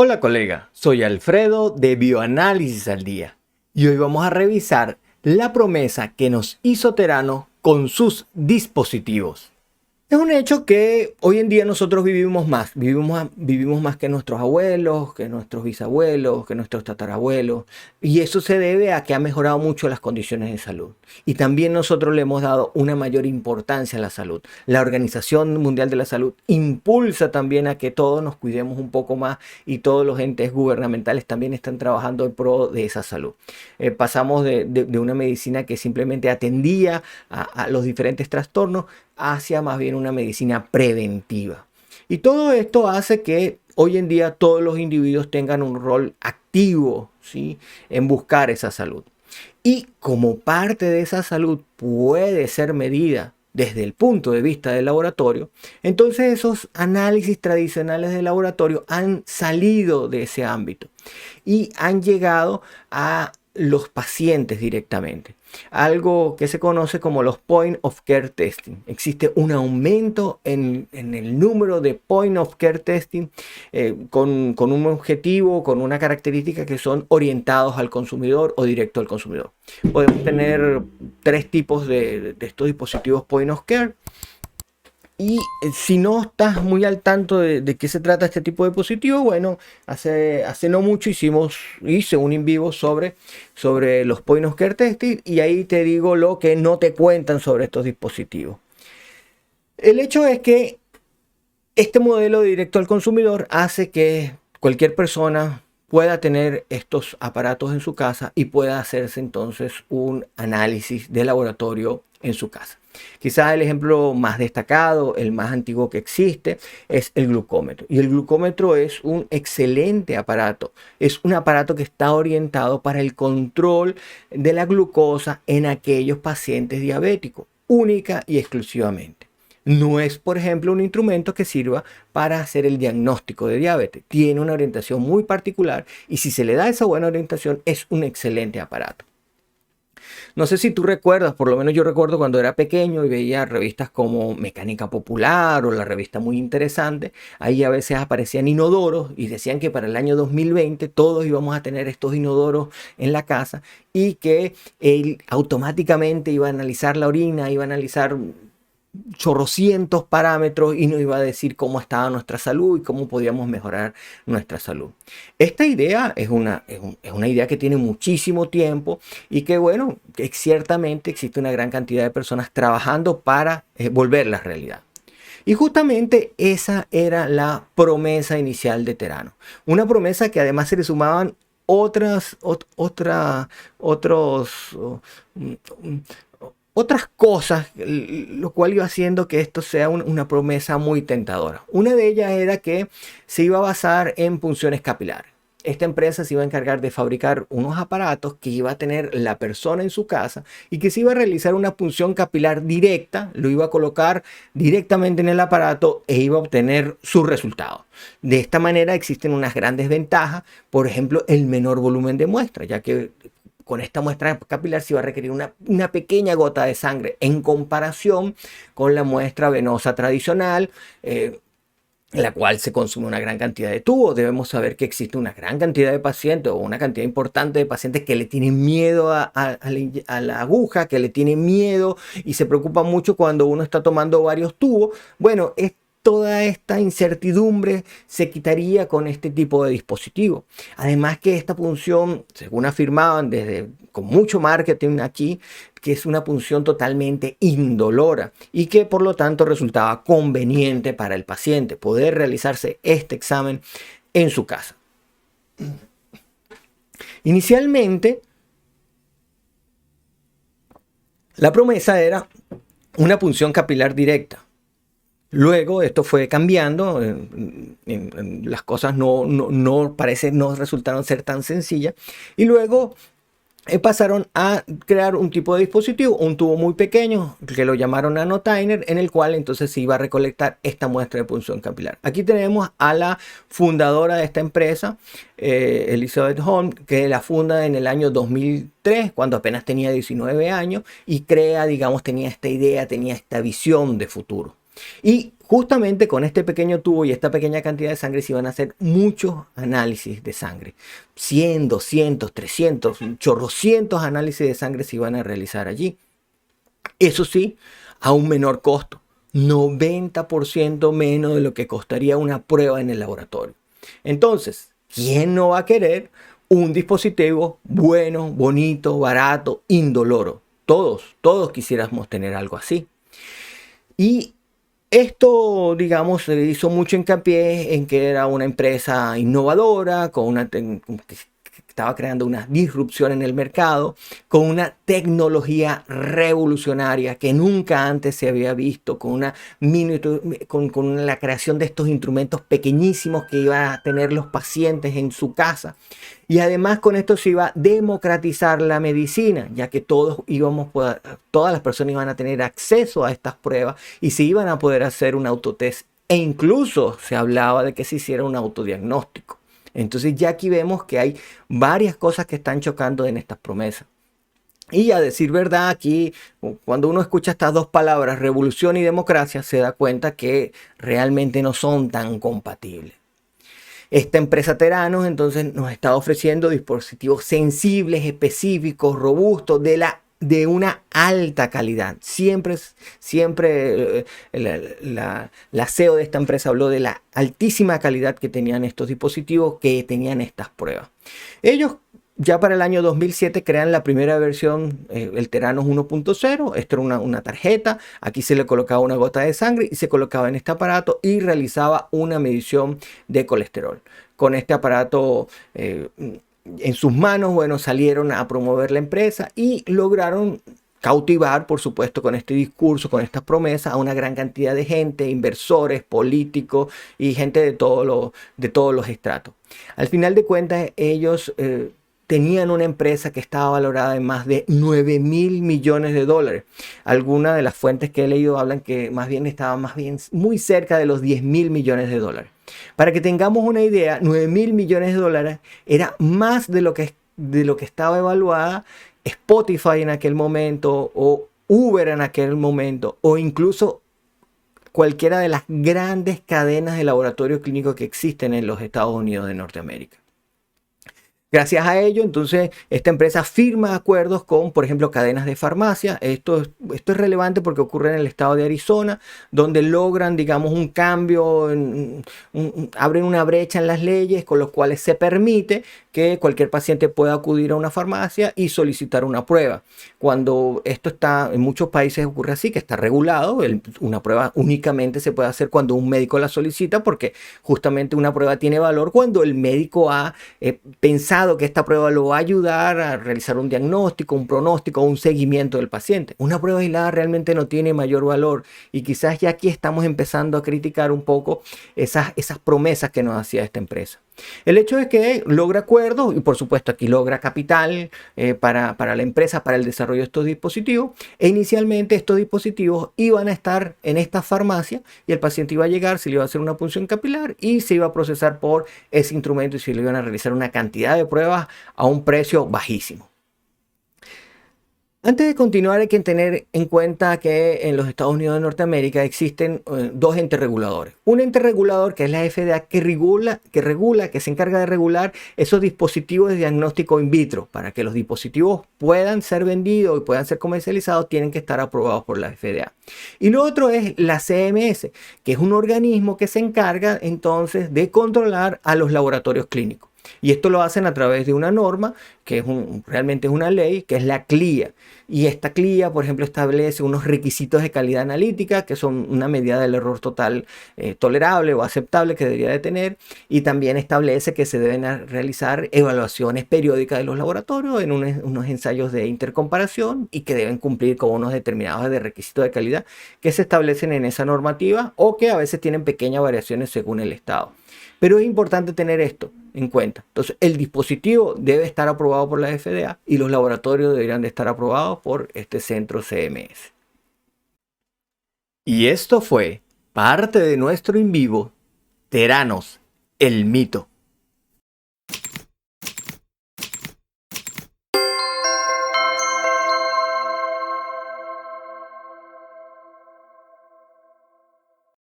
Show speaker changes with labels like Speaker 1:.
Speaker 1: Hola colega, soy Alfredo de Bioanálisis al Día y hoy vamos a revisar la promesa que nos hizo Terano con sus dispositivos. Es un hecho que hoy en día nosotros vivimos más que nuestros abuelos, que nuestros bisabuelos, que nuestros tatarabuelos, y eso se debe a que ha mejorado mucho las condiciones de salud. Y también nosotros le hemos dado una mayor importancia a la salud. La Organización Mundial de la Salud impulsa también a que todos nos cuidemos un poco más y todos los entes gubernamentales también están trabajando en pro de esa salud. Pasamos de una medicina que simplemente atendía a los diferentes trastornos hacia más bien una medicina preventiva. Y todo esto hace que hoy en día todos los individuos tengan un rol activo, ¿sí?, en buscar esa salud. Y como parte de esa salud puede ser medida desde el punto de vista del laboratorio, entonces esos análisis tradicionales de laboratorio han salido de ese ámbito y han llegado a los pacientes directamente. Algo que se conoce como los Point of Care Testing. Existe un aumento en el número de Point of Care Testing con un objetivo, con una característica que son orientados al consumidor o directo al consumidor. Podemos tener tres tipos de estos dispositivos Point of Care. Y si no estás muy al tanto de qué se trata este tipo de dispositivo, bueno, hace no mucho hice un en vivo sobre los Point of Care Testing y ahí te digo lo que no te cuentan sobre estos dispositivos. El hecho es que este modelo de directo al consumidor hace que cualquier persona pueda tener estos aparatos en su casa y pueda hacerse entonces un análisis de laboratorio en su casa. Quizás el ejemplo más destacado, el más antiguo que existe, es el glucómetro. Y el glucómetro es un excelente aparato. Es un aparato que está orientado para el control de la glucosa en aquellos pacientes diabéticos, única y exclusivamente. No es, por ejemplo, un instrumento que sirva para hacer el diagnóstico de diabetes. Tiene una orientación muy particular y si se le da esa buena orientación es un excelente aparato. No sé si tú recuerdas, por lo menos yo recuerdo cuando era pequeño y veía revistas como Mecánica Popular o la revista Muy Interesante, ahí a veces aparecían inodoros y decían que para el año 2020 todos íbamos a tener estos inodoros en la casa y que él automáticamente iba a analizar la orina, iba a analizar chorrocientos parámetros y nos iba a decir cómo estaba nuestra salud y cómo podíamos mejorar nuestra salud. Esta idea es una idea que tiene muchísimo tiempo y que, bueno, que ciertamente existe una gran cantidad de personas trabajando para volverla realidad. Y justamente esa era la promesa inicial de Terano. Una promesa que además se le sumaban otros otras cosas, lo cual iba haciendo que esto sea una promesa muy tentadora. Una de ellas era que se iba a basar en punciones capilares. Esta empresa se iba a encargar de fabricar unos aparatos que iba a tener la persona en su casa y que se iba a realizar una punción capilar directa, lo iba a colocar directamente en el aparato e iba a obtener su resultado. De esta manera existen unas grandes ventajas, por ejemplo, el menor volumen de muestra, ya que con esta muestra capilar se va a requerir una pequeña gota de sangre en comparación con la muestra venosa tradicional, en la cual se consume una gran cantidad de tubos. Debemos saber que existe una gran cantidad de pacientes o una cantidad importante de pacientes que le tienen miedo a la aguja, que le tienen miedo y se preocupan mucho cuando uno está tomando varios tubos. Bueno, toda esta incertidumbre se quitaría con este tipo de dispositivo. Además que esta punción, según afirmaban con mucho marketing aquí, que es una punción totalmente indolora y que por lo tanto resultaba conveniente para el paciente poder realizarse este examen en su casa. Inicialmente, la promesa era una punción capilar directa. Luego esto fue cambiando, las cosas no resultaron ser tan sencillas y luego pasaron a crear un tipo de dispositivo, un tubo muy pequeño que lo llamaron Nanotainer, en el cual entonces se iba a recolectar esta muestra de punción capilar. Aquí tenemos a la fundadora de esta empresa, Elizabeth Holmes, que la funda en el año 2003, cuando apenas tenía 19 años y crea, digamos, tenía esta idea, tenía esta visión de futuro. Y justamente con este pequeño tubo y esta pequeña cantidad de sangre se iban a hacer muchos análisis de sangre. 100, 200, 300, chorrocientos análisis de sangre se iban a realizar allí. Eso sí, a un menor costo. 90% menos de lo que costaría una prueba en el laboratorio. Entonces, ¿quién no va a querer un dispositivo bueno, bonito, barato, indoloro? Todos quisiéramos tener algo así. Y esto, digamos, se hizo mucho hincapié en que era una empresa innovadora, que estaba creando una disrupción en el mercado, con una tecnología revolucionaria que nunca antes se había visto, con la creación de estos instrumentos pequeñísimos que iban a tener los pacientes en su casa. Y además con esto se iba a democratizar la medicina, ya que todas las personas iban a tener acceso a estas pruebas y se iban a poder hacer un autotest. E incluso se hablaba de que se hiciera un autodiagnóstico. Entonces ya aquí vemos que hay varias cosas que están chocando en estas promesas. Y a decir verdad, aquí cuando uno escucha estas dos palabras, revolución y democracia, se da cuenta que realmente no son tan compatibles. Esta empresa Theranos entonces nos está ofreciendo dispositivos sensibles, específicos, robustos, de una alta calidad. Siempre la CEO de esta empresa habló de la altísima calidad que tenían estos dispositivos, que tenían estas pruebas. Ellos ya para el año 2007 crean la primera versión, el Theranos 1.0. Esto era una tarjeta, aquí se le colocaba una gota de sangre y se colocaba en este aparato y realizaba una medición de colesterol. Con este aparato en sus manos, bueno, salieron a promover la empresa y lograron cautivar, por supuesto, con este discurso, con estas promesas, a una gran cantidad de gente, inversores, políticos y gente de todos los estratos. Al final de cuentas, ellos tenían una empresa que estaba valorada en más de 9.000 millones de dólares. Algunas de las fuentes que he leído hablan que estaba muy cerca de los 10.000 millones de dólares. Para que tengamos una idea, 9.000 millones de dólares era más de lo que estaba evaluada Spotify en aquel momento, o Uber en aquel momento, o incluso cualquiera de las grandes cadenas de laboratorios clínicos que existen en los Estados Unidos de Norteamérica. Gracias a ello, entonces, esta empresa firma acuerdos con, por ejemplo, cadenas de farmacia. Esto es relevante porque ocurre en el estado de Arizona, donde logran, digamos, un cambio, abren una brecha en las leyes con los cuales se permite que cualquier paciente pueda acudir a una farmacia y solicitar una prueba. Cuando esto está, en muchos países ocurre así, que está regulado, una prueba únicamente se puede hacer cuando un médico la solicita, porque justamente una prueba tiene valor cuando el médico ha pensado que esta prueba lo va a ayudar a realizar un diagnóstico, un pronóstico o un seguimiento del paciente. Una prueba aislada realmente no tiene mayor valor y quizás ya aquí estamos empezando a criticar un poco esas promesas que nos hacía esta empresa. El hecho es que logra acuerdos y por supuesto aquí logra capital para la empresa, para el desarrollo de estos dispositivos, e inicialmente estos dispositivos iban a estar en esta farmacia y el paciente iba a llegar, se le iba a hacer una punción capilar y se iba a procesar por ese instrumento y se le iban a realizar una cantidad de pruebas a un precio bajísimo. Antes de continuar, hay que tener en cuenta que en los Estados Unidos de Norteamérica existen dos entes reguladores. Un ente regulador que es la FDA, que se encarga de regular esos dispositivos de diagnóstico in vitro. Para que los dispositivos puedan ser vendidos y puedan ser comercializados, tienen que estar aprobados por la FDA. Y lo otro es la CMS, que es un organismo que se encarga entonces de controlar a los laboratorios clínicos. Y esto lo hacen a través de una norma que realmente es una ley, que es la CLIA. Y esta CLIA, por ejemplo, establece unos requisitos de calidad analítica que son una medida del error total tolerable o aceptable que debería de tener. Y también establece que se deben realizar evaluaciones periódicas de los laboratorios en unos ensayos de intercomparación y que deben cumplir con unos determinados de requisitos de calidad que se establecen en esa normativa o que a veces tienen pequeñas variaciones según el estado. Pero es importante tener esto en cuenta. Entonces, el dispositivo debe estar aprobado por la FDA y los laboratorios deberían de estar aprobados por este centro CMS. Y esto fue parte de nuestro en vivo, Theranos, el mito.